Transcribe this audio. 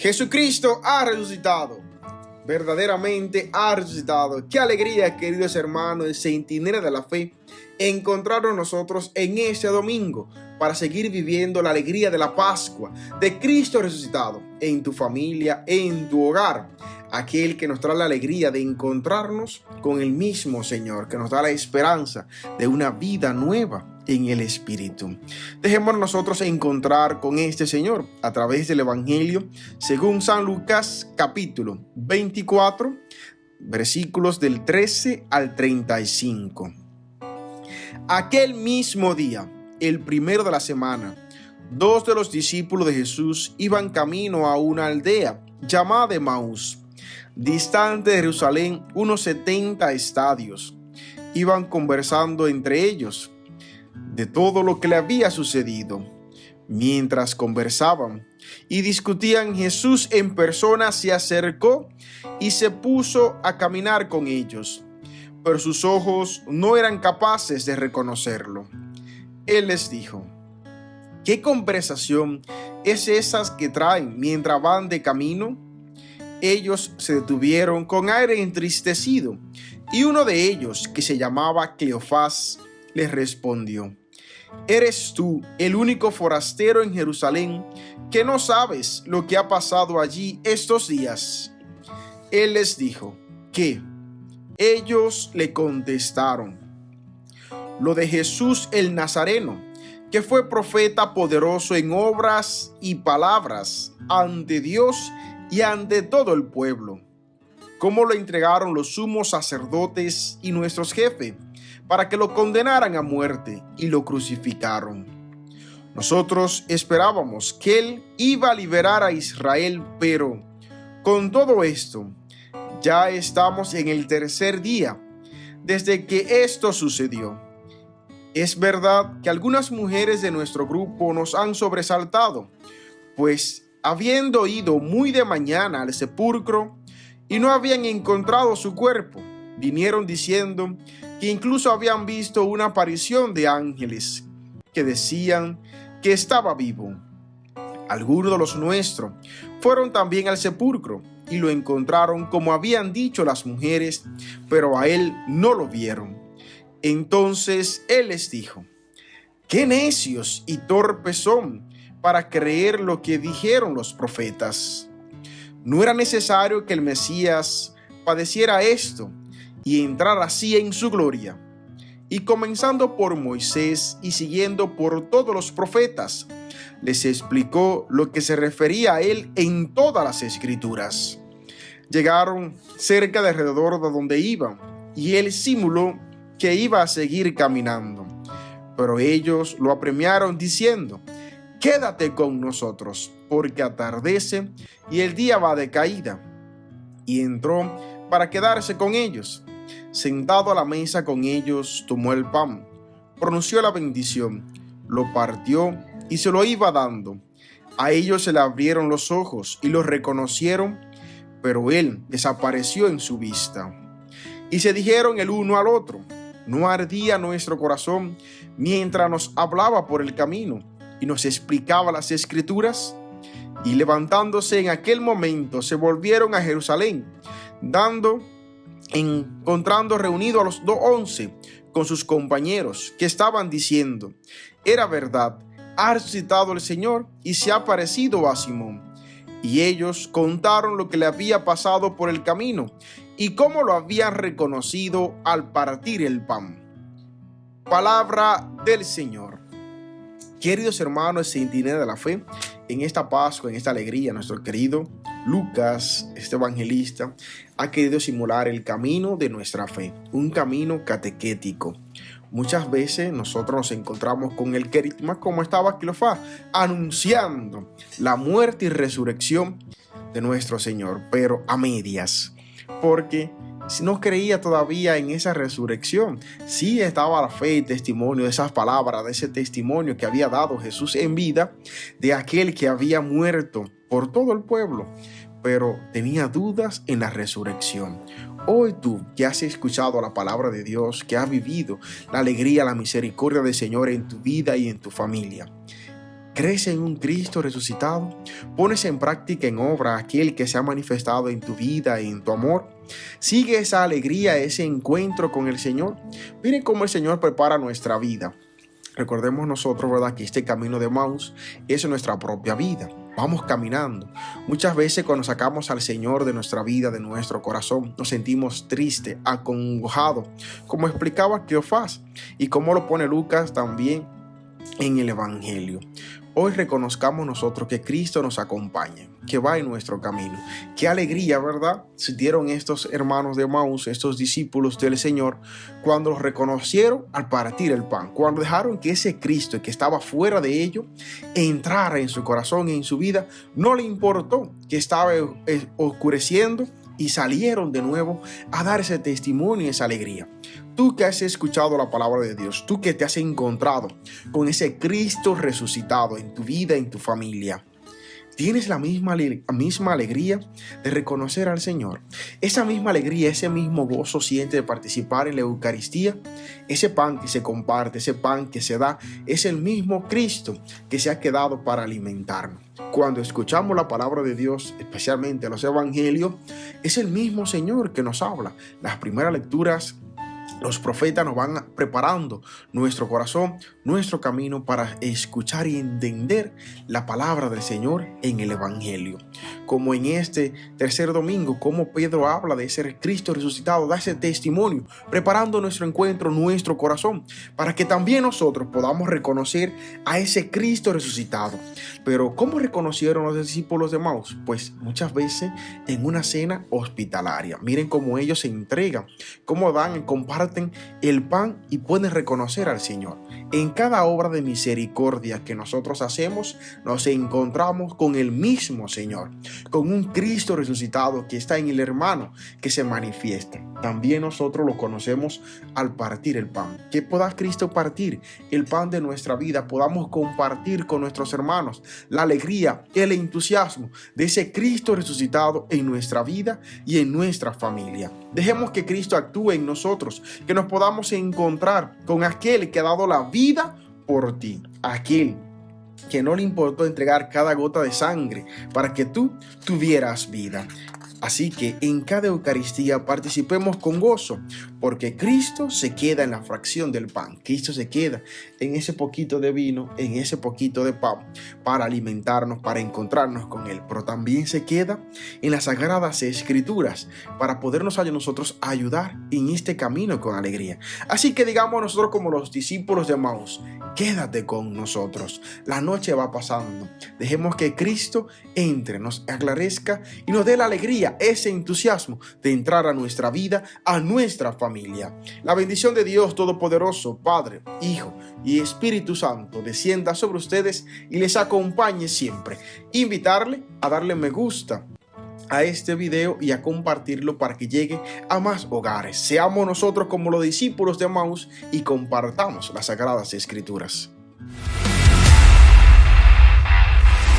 Jesucristo ha resucitado. Verdaderamente ha resucitado. Qué alegría, queridos hermanos de Centinela de la Fe, encontrarnos nosotros en este domingo para seguir viviendo la alegría de la Pascua de Cristo resucitado en tu familia, en tu hogar. Aquel que nos trae la alegría de encontrarnos con el mismo Señor, que nos da la esperanza de una vida nueva en el Espíritu. Dejemos nosotros encontrar con este Señor a través del Evangelio según San Lucas capítulo 24, versículos del 13 al 35. Aquel mismo día, el primero de la semana, dos de los discípulos de Jesús iban camino a una aldea llamada Emaús, distante de Jerusalén unos 70 estadios. Iban conversando entre ellos de todo lo que le había sucedido. Mientras conversaban y discutían, Jesús en persona se acercó y se puso a caminar con ellos, pero sus ojos no eran capaces de reconocerlo. Él les dijo: ¿qué conversación es esa que traen mientras van de camino? Ellos se detuvieron con aire entristecido, y uno de ellos, que se llamaba Cleofás, les respondió: ¿eres tú el único forastero en Jerusalén que no sabes lo que ha pasado allí estos días? Él les dijo: ¿qué? Ellos le contestaron: lo de Jesús el Nazareno, que fue profeta poderoso en obras y palabras ante Dios y ante todo el pueblo. Cómo lo entregaron los sumos sacerdotes y nuestros jefes para que lo condenaran a muerte y lo crucificaron. Nosotros esperábamos que él iba a liberar a Israel, pero con todo esto ya estamos en el tercer día desde que esto sucedió. Es verdad que algunas mujeres de nuestro grupo nos han sobresaltado, pues habiendo ido muy de mañana al sepulcro y no habían encontrado su cuerpo, vinieron diciendo que incluso habían visto una aparición de ángeles que decían que estaba vivo. Algunos de los nuestros fueron también al sepulcro y lo encontraron como habían dicho las mujeres, pero a él no lo vieron. Entonces él les dijo: ¡qué necios y torpes son para creer lo que dijeron los profetas! ¿No era necesario que el Mesías padeciera esto y entrar así en su gloria? Y comenzando por Moisés y siguiendo por todos los profetas, les explicó lo que se refería a él en todas las escrituras. Llegaron cerca de alrededor de donde iban, y él simuló que iba a seguir caminando. Pero ellos lo apremiaron diciendo: quédate con nosotros, porque atardece y el día va de caída. Y entró para quedarse con ellos. Sentado a la mesa con ellos, tomó el pan, pronunció la bendición, lo partió y se lo iba dando. A ellos se le abrieron los ojos y lo reconocieron, pero él desapareció en su vista. Y se dijeron el uno al otro: ¿no ardía nuestro corazón mientras nos hablaba por el camino y nos explicaba las escrituras? Y levantándose en aquel momento se volvieron a Jerusalén, encontrando reunidos a los 11 con sus compañeros, que estaban diciendo: era verdad, ha resucitado el Señor y se ha aparecido a Simón. Y ellos contaron lo que le había pasado por el camino y cómo lo habían reconocido al partir el pan. Palabra del Señor. Queridos hermanos Centinela de la Fe, en esta Pascua, en esta alegría, nuestro querido Lucas, este evangelista, ha querido simular el camino de nuestra fe, un camino catequético. Muchas veces nosotros nos encontramos con el querigma, como estaba Cleofás, anunciando la muerte y resurrección de nuestro Señor, pero a medias, porque no creía todavía en esa resurrección. Sí estaba la fe y testimonio de esas palabras, de ese testimonio que había dado Jesús en vida, de aquel que había muerto por todo el pueblo, pero tenía dudas en la resurrección. Hoy tú que has escuchado la palabra de Dios, que has vivido la alegría, la misericordia del Señor en tu vida y en tu familia, ¿Crees en un Cristo resucitado? ¿Pones en práctica, en obra, aquel que se ha manifestado en tu vida y en tu amor? ¿Sigue esa alegría, ese encuentro con el Señor? Miren cómo el Señor prepara nuestra vida. Recordemos nosotros, ¿verdad?, que este camino de Emaús es nuestra propia vida. Vamos caminando. Muchas veces cuando sacamos al Señor de nuestra vida, de nuestro corazón, nos sentimos tristes, acongojados, como explicaba Cleofás y como lo pone Lucas también en el Evangelio. Hoy reconozcamos nosotros que Cristo nos acompaña, que va en nuestro camino. Qué alegría, ¿verdad?, sintieron estos hermanos de Emaús, estos discípulos del Señor, cuando los reconocieron al partir el pan, cuando dejaron que ese Cristo que estaba fuera de ellos entrara en su corazón y en su vida. No le importó que estaba oscureciendo y salieron de nuevo a dar ese testimonio y esa alegría. Tú que has escuchado la palabra de Dios, tú que te has encontrado con ese Cristo resucitado en tu vida, en tu familia, ¿tienes la misma alegría de reconocer al Señor? Esa misma alegría, ese mismo gozo siente de participar en la Eucaristía. Ese pan que se comparte, ese pan que se da, es el mismo Cristo que se ha quedado para alimentarnos. Cuando escuchamos la palabra de Dios, especialmente los evangelios, es el mismo Señor que nos habla. Las primeras lecturas, los profetas nos van preparando nuestro corazón, nuestro camino para escuchar y entender la palabra del Señor en el Evangelio. Como en este tercer domingo, como Pedro habla de ese Cristo resucitado, da ese testimonio, preparando nuestro encuentro, nuestro corazón, para que también nosotros podamos reconocer a ese Cristo resucitado. Pero ¿cómo reconocieron los discípulos de Emaús? Pues muchas veces en una cena hospitalaria. Miren cómo ellos se entregan, cómo dan y comparten el pan y pueden reconocer al Señor. En cada obra de misericordia que nosotros hacemos, nos encontramos con el mismo Señor, con un Cristo resucitado que está en el hermano que se manifiesta. También nosotros lo conocemos al partir el pan. Que pueda Cristo partir el pan de nuestra vida, podamos compartir con nuestros hermanos la alegría, el entusiasmo de ese Cristo resucitado en nuestra vida y en nuestra familia. Dejemos que Cristo actúe en nosotros, que nos podamos encontrar con aquel que ha dado la vida por ti, aquel que no le importó entregar cada gota de sangre para que tú tuvieras vida. Así que en cada Eucaristía participemos con gozo, porque Cristo se queda en la fracción del pan. Cristo se queda en ese poquito de vino, en ese poquito de pan, para alimentarnos, para encontrarnos con Él. Pero también se queda en las Sagradas Escrituras, para podernos a nosotros ayudar en este camino con alegría. Así que digamos nosotros como los discípulos de Emaús, quédate con nosotros. La noche va pasando. Dejemos que Cristo entre, nos aclarezca y nos dé la alegría, ese entusiasmo de entrar a nuestra vida, a nuestra familia. La bendición de Dios Todopoderoso, Padre, Hijo y Espíritu Santo descienda sobre ustedes y les acompañe siempre. Invitarle a darle me gusta a este video y a compartirlo para que llegue a más hogares. Seamos nosotros como los discípulos de Emaús y compartamos las Sagradas Escrituras.